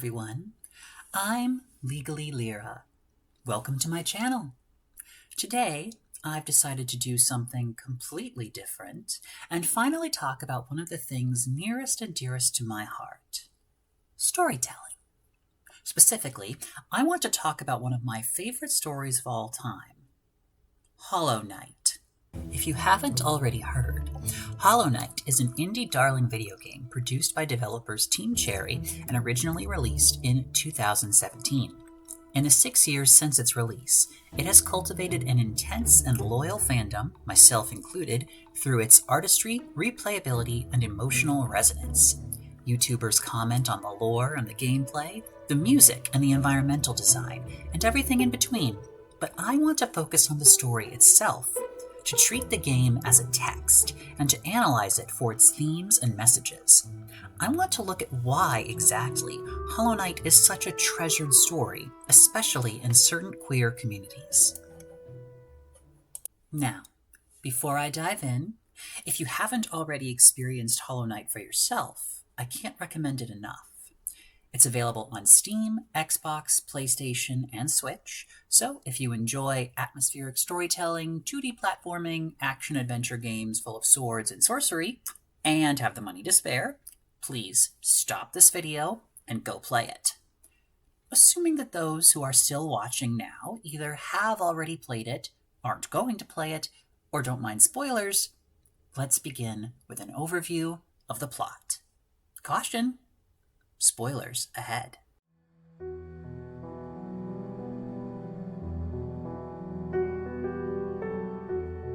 everyone. I'm Legally Lyra. Welcome to my channel. Today, I've decided to do something completely different and finally talk about one of the things nearest and dearest to my heart: storytelling. Specifically, I want to talk about one of my favorite stories of all time, Hollow Knight. If you haven't already heard, Hollow Knight is an indie darling video game produced by developers Team Cherry and originally released in 2017. In the 6 years since its release, it has cultivated an intense and loyal fandom, myself included, through its artistry, replayability, and emotional resonance. YouTubers comment on the lore and the gameplay, the music and the environmental design, and everything in between, but I want to focus on the story itself, to treat the game as a text, and to analyze it for its themes and messages. I want to look at why exactly Hollow Knight is such a treasured story, especially in certain queer communities. Now, before I dive in, if you haven't already experienced Hollow Knight for yourself, I can't recommend it enough. It's available on Steam, Xbox, PlayStation, and Switch, so if you enjoy atmospheric storytelling, 2D platforming, action-adventure games full of swords and sorcery, and have the money to spare, please stop this video and go play it. Assuming that those who are still watching now either have already played it, aren't going to play it, or don't mind spoilers, let's begin with an overview of the plot. Caution! Spoilers ahead.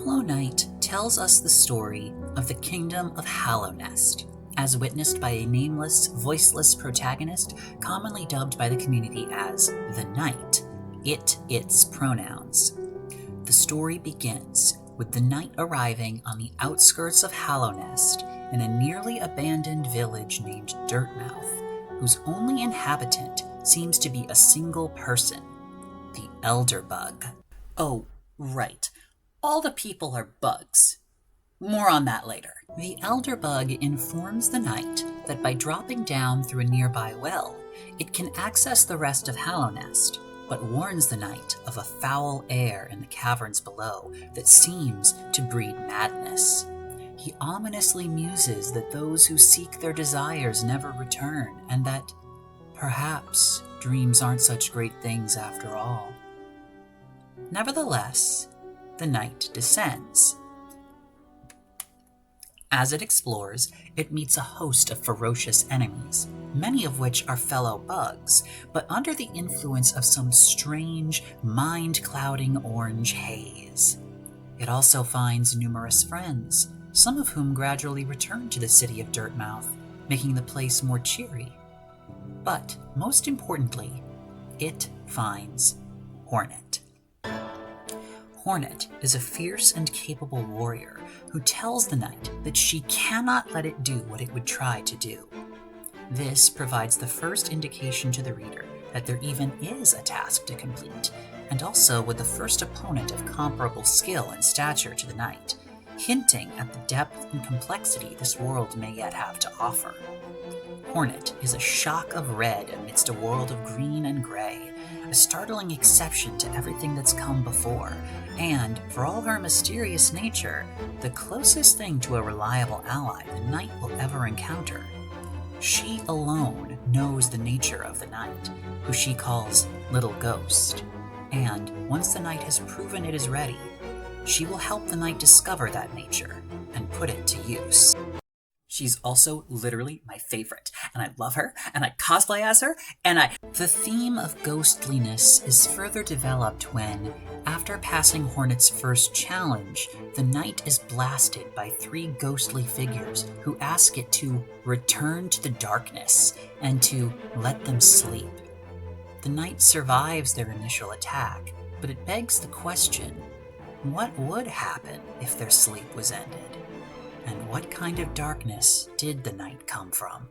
Hollow Knight tells us the story of the kingdom of Hallownest, as witnessed by a nameless, voiceless protagonist commonly dubbed by the community as the Knight, its pronouns. The story begins with the Knight arriving on the outskirts of Hallownest in a nearly abandoned village named Dirtmouth, whose only inhabitant seems to be a single person, the Elder Bug. Oh, right. All the people are bugs. More on that later. The Elder Bug informs the Knight that by dropping down through a nearby well, it can access the rest of Hallownest, but warns the Knight of a foul air in the caverns below that seems to breed madness. He ominously muses that those who seek their desires never return, and that, perhaps, dreams aren't such great things after all. Nevertheless, the Knight descends. As it explores, it meets a host of ferocious enemies, many of which are fellow bugs, but under the influence of some strange, mind-clouding orange haze. It also finds numerous friends, some of whom gradually return to the city of Dirtmouth, making the place more cheery. But, most importantly, it finds Hornet. Hornet is a fierce and capable warrior who tells the Knight that she cannot let it do what it would try to do. This provides the first indication to the reader that there even is a task to complete, and also with the first opponent of comparable skill and stature to the Knight, hinting at the depth and complexity this world may yet have to offer. Hornet is a shock of red amidst a world of green and gray, a startling exception to everything that's come before, and, for all her mysterious nature, the closest thing to a reliable ally the Knight will ever encounter. She alone knows the nature of the Knight, who she calls Little Ghost, and once the Knight has proven it is ready, she will help the Knight discover that nature and put it to use. She's also literally my favorite, and I love her, and I cosplay as her, The theme of ghostliness is further developed when, after passing Hornet's first challenge, the Knight is blasted by 3 ghostly figures who ask it to return to the darkness and to let them sleep. The Knight survives their initial attack, but it begs the question, what would happen if their sleep was ended? And what kind of darkness did the Knight come from?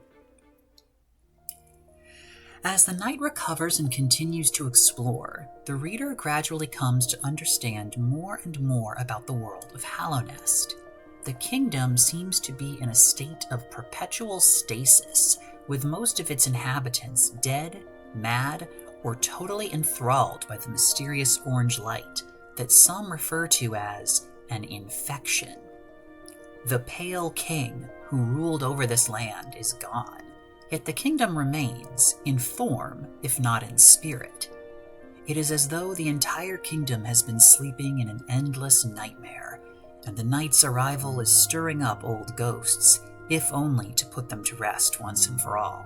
As the Knight recovers and continues to explore, the reader gradually comes to understand more and more about the world of Hallownest. The kingdom seems to be in a state of perpetual stasis, with most of its inhabitants dead, mad, or totally enthralled by the mysterious orange light that some refer to as an infection. The Pale King who ruled over this land is gone, yet the kingdom remains, in form if not in spirit. It is as though the entire kingdom has been sleeping in an endless nightmare, and the night's arrival is stirring up old ghosts, if only to put them to rest once and for all.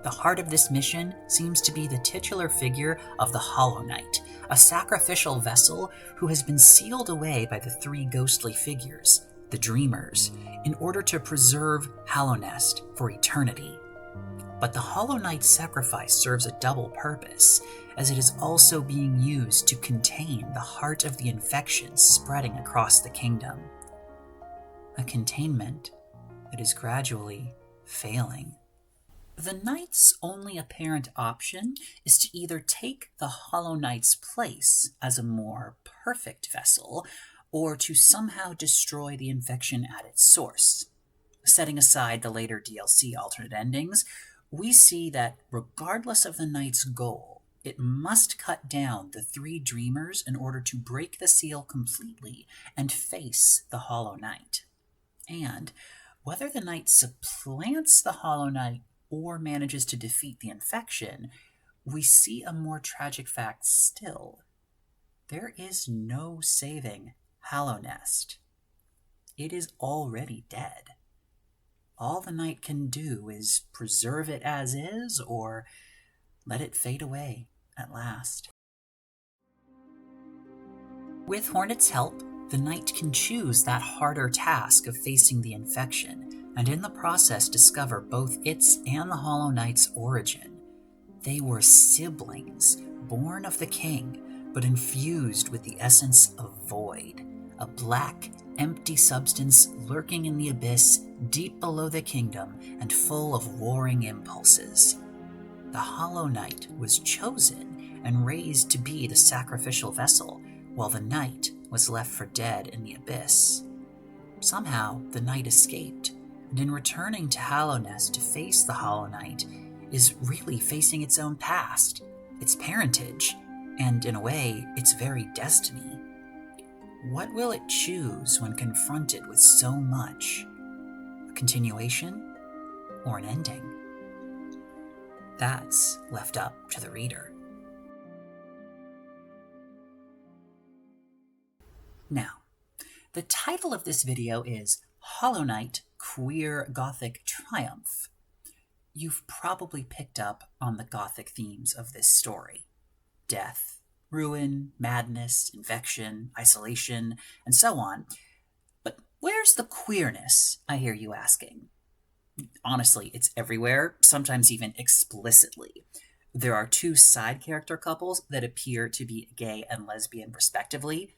The heart of this mission seems to be the titular figure of the Hollow Knight, a sacrificial vessel who has been sealed away by the three ghostly figures, the Dreamers, in order to preserve Hallownest for eternity. But the Hollow Knight's sacrifice serves a double purpose, as it is also being used to contain the heart of the infection spreading across the kingdom. A containment that is gradually failing. The Knight's only apparent option is to either take the Hollow Knight's place as a more perfect vessel, or to somehow destroy the infection at its source. Setting aside the later DLC alternate endings, we see that regardless of the Knight's goal, it must cut down the three Dreamers in order to break the seal completely and face the Hollow Knight. And whether the Knight supplants the Hollow Knight or manages to defeat the infection, we see a more tragic fact still. There is no saving Hallownest. It is already dead. All the Knight can do is preserve it as is, or let it fade away at last. With Hornet's help, the Knight can choose that harder task of facing the infection, and in the process discover both its and the Hollow Knight's origin. They were siblings, born of the king, but infused with the essence of void, a black, empty substance lurking in the abyss deep below the kingdom and full of warring impulses. The Hollow Knight was chosen and raised to be the sacrificial vessel, while the Knight was left for dead in the abyss. Somehow, the Knight escaped, and in returning to Hallownest to face the Hollow Knight, is really facing its own past, its parentage, and in a way, its very destiny. What will it choose when confronted with so much? A continuation or an ending? That's left up to the reader. Now, the title of this video is Hollow Knight Queer Gothic Triumph. You've probably picked up on the Gothic themes of this story. Death, ruin, madness, infection, isolation, and so on. But where's the queerness, I hear you asking? Honestly, it's everywhere, sometimes even explicitly. There are two side character couples that appear to be gay and lesbian respectively,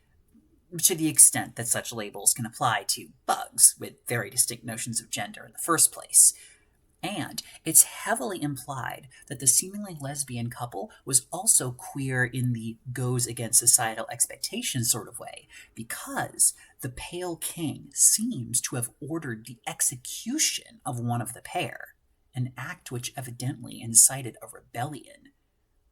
to the extent that such labels can apply to bugs with very distinct notions of gender in the first place. And it's heavily implied that the seemingly lesbian couple was also queer in the goes against societal expectations sort of way, because the Pale King seems to have ordered the execution of one of the pair, an act which evidently incited a rebellion.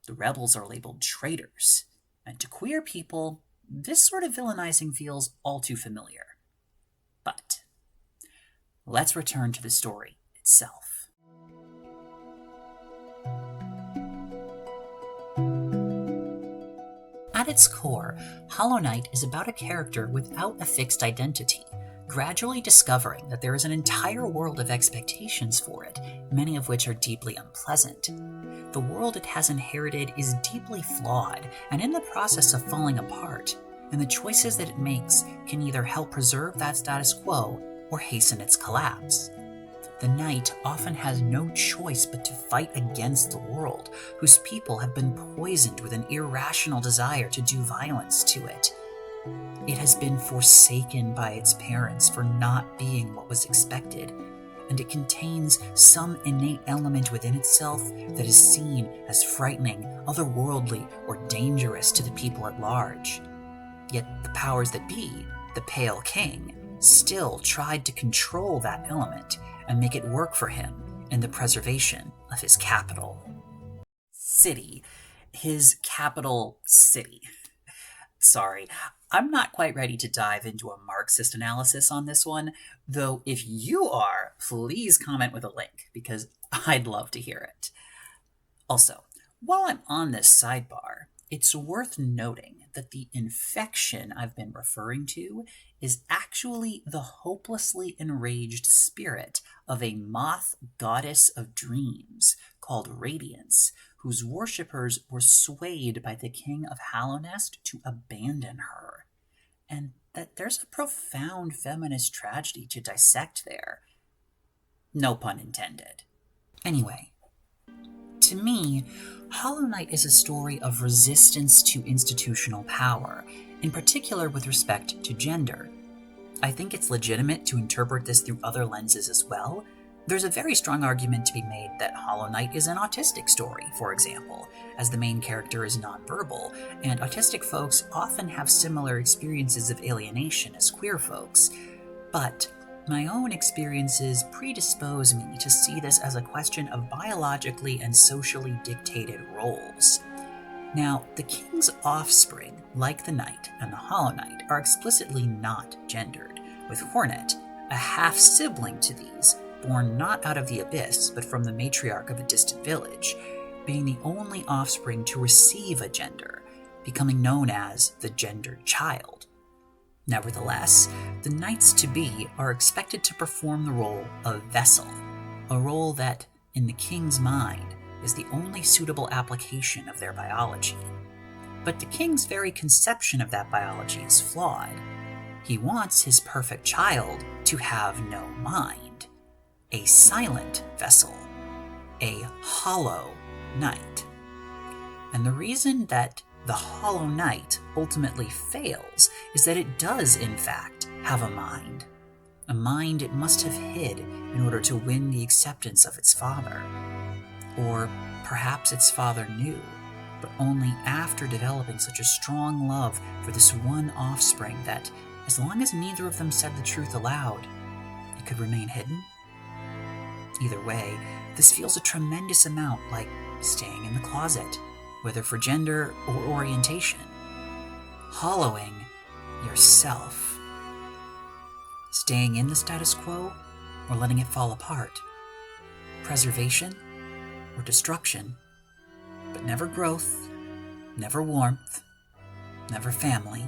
The rebels are labeled traitors, and to queer people, this sort of villainizing feels all too familiar. But let's return to the story itself. At its core, Hollow Knight is about a character without a fixed identity, gradually discovering that there is an entire world of expectations for it, many of which are deeply unpleasant. The world it has inherited is deeply flawed and in the process of falling apart, and the choices that it makes can either help preserve that status quo or hasten its collapse. The Knight often has no choice but to fight against the world, whose people have been poisoned with an irrational desire to do violence to it. It has been forsaken by its parents for not being what was expected, and it contains some innate element within itself that is seen as frightening, otherworldly, or dangerous to the people at large. Yet the powers that be, the Pale King, still tried to control that element and make it work for him and the preservation of his capital city. His capital city. Sorry, I'm not quite ready to dive into a Marxist analysis on this one, though if you are, please comment with a link, because I'd love to hear it. Also, while I'm on this sidebar, it's worth noting that the infection I've been referring to is actually the hopelessly enraged spirit of a moth goddess of dreams called Radiance, whose worshippers were swayed by the king of Hallownest to abandon her. And that there's a profound feminist tragedy to dissect there. No pun intended. Anyway, to me, Hollow Knight is a story of resistance to institutional power, in particular with respect to gender. I think it's legitimate to interpret this through other lenses as well. There's a very strong argument to be made that Hollow Knight is an autistic story, for example, as the main character is nonverbal, and autistic folks often have similar experiences of alienation as queer folks. But my own experiences predispose me to see this as a question of biologically and socially dictated roles. Now, the king's offspring, like the knight and the Hollow Knight, are explicitly not gendered, with Hornet, a half-sibling to these, born not out of the abyss, but from the matriarch of a distant village, being the only offspring to receive a gender, becoming known as the gendered child. Nevertheless, the knights-to-be are expected to perform the role of vessel, a role that, in the king's mind, is the only suitable application of their biology. But the king's very conception of that biology is flawed. He wants his perfect child to have no mind, a silent vessel, a hollow knight. And the reason that the Hollow Knight ultimately fails is that it does, in fact, have a mind it must have hid in order to win the acceptance of its father. Or perhaps its father knew, but only after developing such a strong love for this one offspring that, as long as neither of them said the truth aloud, it could remain hidden. Either way, this feels a tremendous amount like staying in the closet, whether for gender or orientation. Hollowing yourself. Staying in the status quo or letting it fall apart. Preservation or destruction, but never growth, never warmth, never family.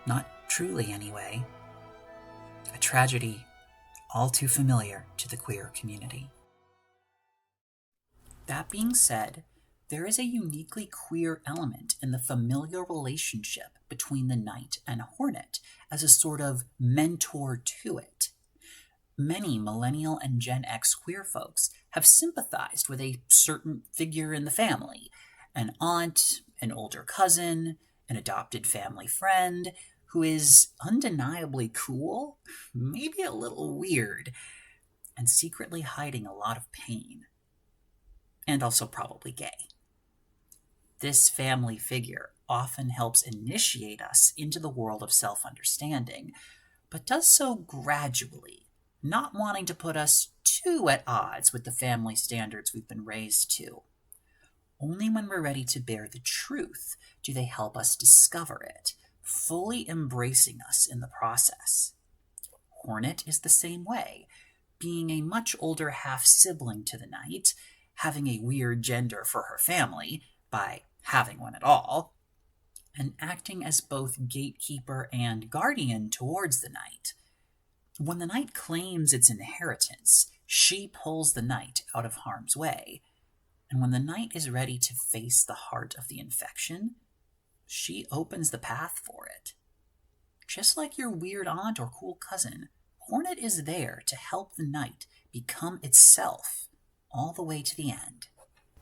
Not truly, anyway. A tragedy all too familiar to the queer community. That being said, there is a uniquely queer element in the familial relationship between the knight and Hornet as a sort of mentor to it. Many millennial and Gen X queer folks have sympathized with a certain figure in the family, an aunt, an older cousin, an adopted family friend, who is undeniably cool, maybe a little weird, and secretly hiding a lot of pain. And also probably gay. This family figure often helps initiate us into the world of self-understanding, but does so gradually, not wanting to put us too at odds with the family standards we've been raised to. Only when we're ready to bear the truth do they help us discover it, fully embracing us in the process. Hornet is the same way, being a much older half-sibling to the knight, having a weird gender for her family, by having one at all, and acting as both gatekeeper and guardian towards the knight. When the knight claims its inheritance, she pulls the knight out of harm's way, and when the knight is ready to face the heart of the infection, she opens the path for it. Just like your weird aunt or cool cousin, Hornet is there to help the knight become itself all the way to the end.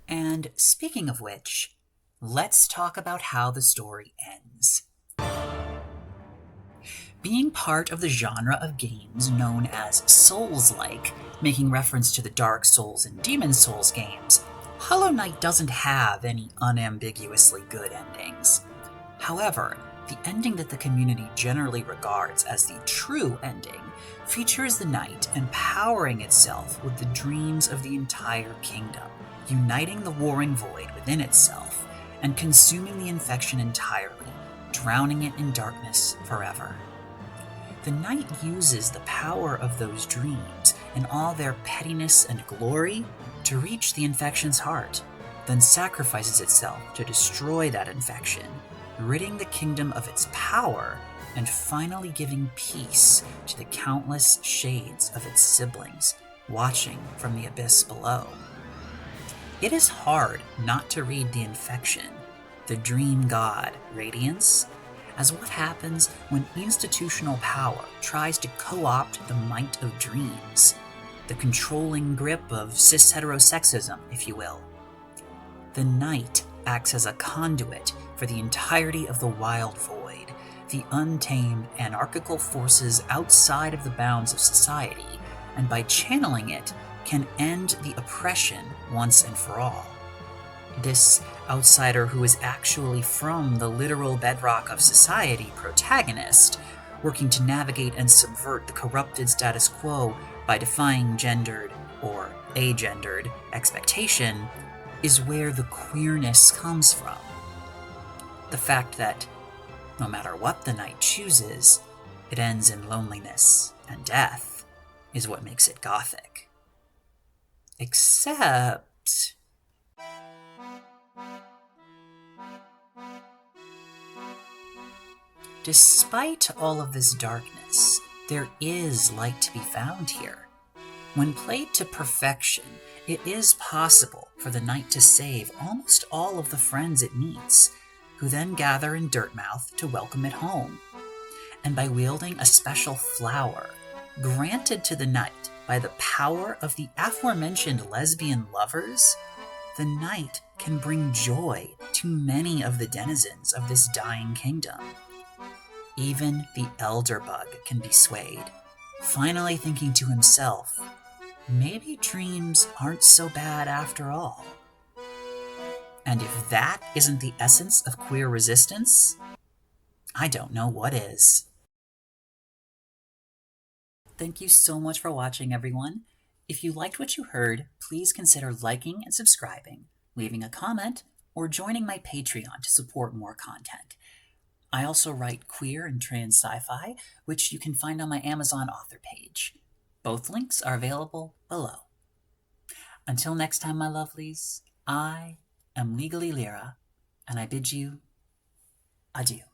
And speaking of which, let's talk about how the story ends. Being part of the genre of games known as Souls-like, making reference to the Dark Souls and Demon Souls games, Hollow Knight doesn't have any unambiguously good endings. However, The ending that the community generally regards as the true ending features the knight empowering itself with the dreams of the entire kingdom, uniting the warring void within itself and consuming the infection entirely, drowning it in darkness forever. The knight uses the power of those dreams in all their pettiness and glory to reach the infection's heart, then sacrifices itself to destroy that infection, ridding the kingdom of its power and finally giving peace to the countless shades of its siblings watching from the abyss below. It is hard not to read the infection, the dream god Radiance, as what happens when institutional power tries to co-opt the might of dreams, the controlling grip of cis-heterosexism, if you will. The knight acts as a conduit for the entirety of the wild void, the untamed anarchical forces outside of the bounds of society, and by channeling it, can end the oppression once and for all. This outsider who is actually from the literal bedrock of society protagonist, working to navigate and subvert the corrupted status quo by defying gendered or agendered expectation, is where the queerness comes from. The fact that, no matter what the knight chooses, it ends in loneliness and death is what makes it Gothic. Except... despite all of this darkness, there is light to be found here. When played to perfection, it is possible for the knight to save almost all of the friends it meets, who then gather in Dirtmouth to welcome it home. And by wielding a special flower, granted to the knight by the power of the aforementioned lesbian lovers, the knight can bring joy to many of the denizens of this dying kingdom. Even the elderbug can be swayed, finally thinking to himself, maybe dreams aren't so bad after all. And if that isn't the essence of queer resistance, I don't know what is. Thank you so much for watching, everyone. If you liked what you heard, please consider liking and subscribing, leaving a comment, or joining my Patreon to support more content. I also write queer and trans sci-fi, which you can find on my Amazon author page. Both links are available below. Until next time, my lovelies, I am Legally Lyra, and I bid you adieu.